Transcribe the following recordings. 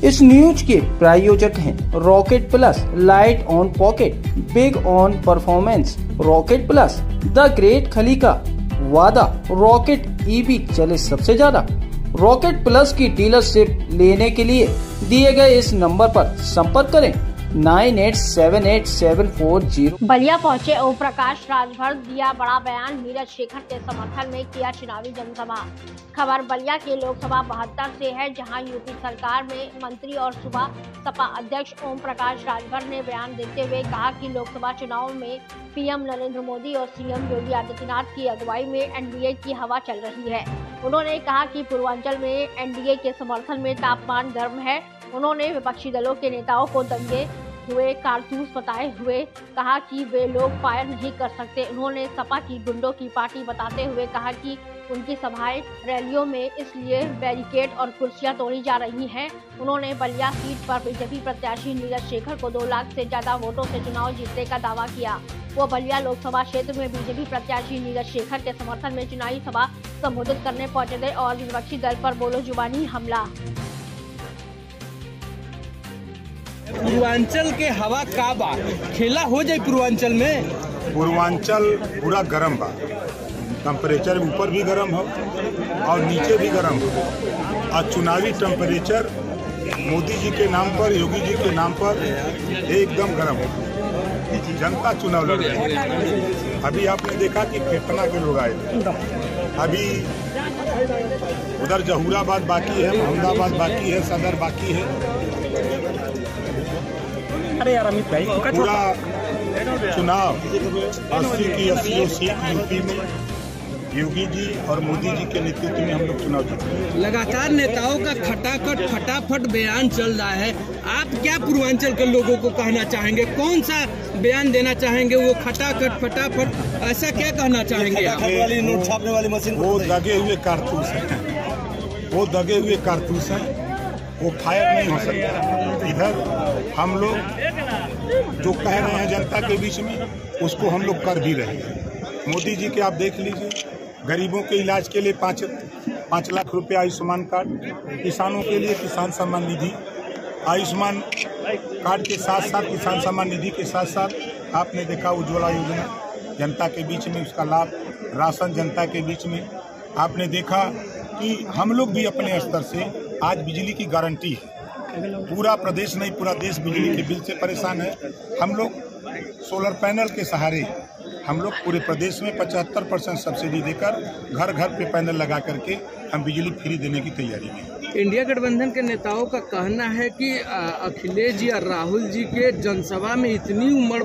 इस न्यूज के प्रायोजक हैं rocket plus, light on pocket, big on performance. Rocket plus, the great खली का वादा, रॉकेट ईवी चले सबसे ज्यादा। रॉकेट प्लस की डीलरशिप लेने के लिए दिए गए इस नंबर पर संपर्क करें 98787440। बलिया पहुंचे ओम प्रकाश राजभर, दिया बड़ा बयान, नीरज शेखर के समर्थन में किया चुनावी जनसभा। खबर बलिया के लोकसभा 72 से है, जहां यूपी सरकार में मंत्री और सूबा सपा अध्यक्ष ओम प्रकाश राजभर ने बयान देते हुए कहा कि लोकसभा चुनाव में पीएम नरेंद्र मोदी और सीएम योगी आदित्यनाथ की अगुवाई में एनडीए की हवा चल रही है। उन्होंने कहा कि पूर्वांचल में एनडीए के समर्थन में तापमान गर्म है। उन्होंने विपक्षी दलों के नेताओं को दंगे हुए कारतूस बताए हुए कहा कि वे लोग फायर नहीं कर सकते। उन्होंने सपा की गुंडों की पार्टी बताते हुए कहा कि उनकी सभाएं रैलियों में इसलिए बैरिकेड और कुर्सियां तोड़ी जा रही हैं। उन्होंने बलिया सीट पर बीजेपी प्रत्याशी नीरज शेखर को 2 लाख से ज्यादा वोटों से चुनाव जीतने का दावा किया। वो बलिया लोकसभा क्षेत्र में बीजेपी प्रत्याशी नीरज शेखर के समर्थन में चुनावी सभा संबोधित करने पहुंचे थे और विपक्षी दल पर बोलो जुबानी हमला। पूर्वांचल के हवा का बा खेला हो जाए पूर्वांचल में। पूर्वांचल पूरा गर्म बा, टेम्परेचर ऊपर भी गर्म हो और नीचे भी गर्म हो। और चुनावी टेम्परेचर मोदी जी के नाम पर, योगी जी के नाम पर एकदम गर्म हो। जनता चुनाव लड़ रही है। अभी आपने देखा कि कितना के लोग आए। अभी उधर जहूराबाद बाकी है, मोहम्मदाबाद बाकी है, सदर बाकी है। अरे यार अमित भाई, पूरा चुनाव 80 की 80 सीट यूपी में योगी जी और मोदी जी के नेतृत्व में हम लोग चुनाव जीते। लगातार नेताओं का खटाखट फटाफट बयान चल रहा है। आप क्या पूर्वांचल के लोगों को कहना चाहेंगे? कौन सा बयान देना चाहेंगे? वो खटाखट फटाफट ऐसा क्या कहना चाहेंगे? नोट छापने वाली मशीन, वो दगे हुए कारतूस हैं, वो दगे हुए कारतूस हैं, वो फायर नहीं हो सकता। इधर हम लोग जो कह रहे हैं जनता के बीच में, उसको हम लोग कर भी रहे हैं। मोदी जी के आप देख लीजिए, गरीबों के इलाज के लिए 5 लाख रुपए आयुष्मान कार्ड, किसानों के लिए किसान सम्मान निधि, आयुष्मान कार्ड के साथ साथ किसान सम्मान निधि के साथ साथ आपने देखा उज्ज्वला योजना जनता के बीच में, उसका लाभ, राशन जनता के बीच में। आपने देखा कि हम लोग भी अपने स्तर से आज बिजली की गारंटी है। पूरा प्रदेश नहीं, पूरा देश बिजली के बिल से परेशान है। हम लोग सोलर पैनल के सहारे हम लोग पूरे प्रदेश में 75% सब्सिडी देकर घर घर पे पैनल लगा करके हम बिजली फ्री देने की तैयारी में। इंडिया गठबंधन के नेताओं का कहना है कि अखिलेश जी और राहुल जी के जनसभा में इतनी उमड़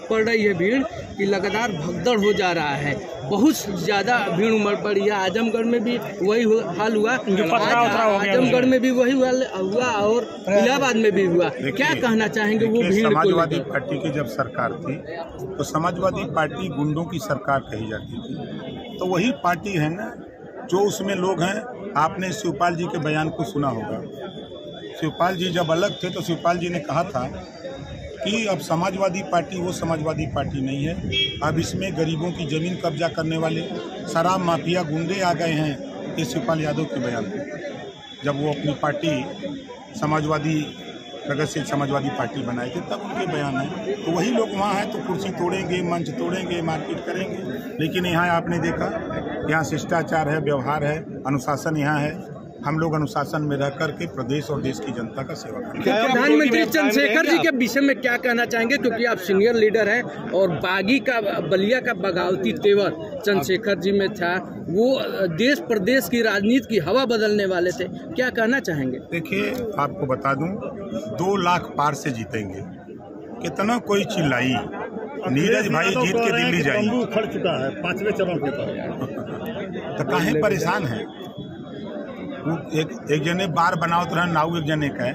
पड़ रही है भीड़ कि लगातार भगदड़ हो जा रहा है। बहुत ज़्यादा भीड़ उमड़ पड़ी है। आजमगढ़ में भी वही हाल हुआ, आजमगढ़ में भी वही हुआ और इलाहाबाद में भी हुआ। क्या कहना चाहेंगे वो भीड़? समाजवादी पार्टी की जब सरकार थी तो समाजवादी पार्टी गुंडों की सरकार कही जाती थी। तो वही पार्टी है ना जो उसमें लोग हैं। आपने शिवपाल जी के बयान को सुना होगा। शिवपाल जी जब अलग थे तो शिवपाल जी ने कहा था कि अब समाजवादी पार्टी वो समाजवादी पार्टी नहीं है। अब इसमें गरीबों की जमीन कब्जा करने वाले शराब माफिया गुंडे आ गए हैं। ये शिवपाल यादव के बयान थे जब वो अपनी पार्टी समाजवादी, प्रगतिशील समाजवादी पार्टी बनाए थे, तब उनके बयान है। तो वही लोग वहाँ हैं तो कुर्सी तोड़ेंगे, मंच तोड़ेंगे, मारपीट करेंगे। लेकिन यहाँ आपने देखा, यहाँ शिष्टाचार है, व्यवहार है, अनुशासन यहाँ है। हम लोग अनुशासन में रह करके प्रदेश और देश की जनता का सेवा करें। प्रधानमंत्री चंद्रशेखर जी के विषय में क्या कहना चाहेंगे? क्योंकि आप सीनियर लीडर हैं और बागी का, बलिया का बगावती तेवर चंद्रशेखर जी में था। वो देश प्रदेश की राजनीति की हवा बदलने वाले थे। क्या कहना चाहेंगे? देखिए, आपको बता दूं, 2 लाख पार से जीतेंगे। कितना कोई चिल्लाई, नीरज भाई जीत के दिल्ली जाएंगे। खड़ चुका है 5वें चरण के पर। तो काहे परेशान है? एक जने बार बनाओ तो नाव एक जने का है।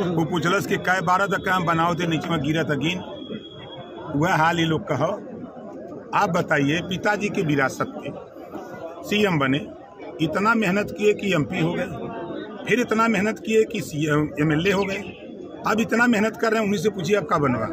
वो पूछलस कि कै बार तो क्या बनाओ थे, नीचे में गिरा था गिन। वह हाल ही लोग कहो। आप बताइए, पिताजी की विरासत पे सीएम बने, इतना मेहनत किए कि एमपी हो गए, फिर इतना मेहनत किए कि एमएलए हो गए, अब इतना मेहनत कर रहे हैं। उन्हीं से पूछिए अब क्या बनवा।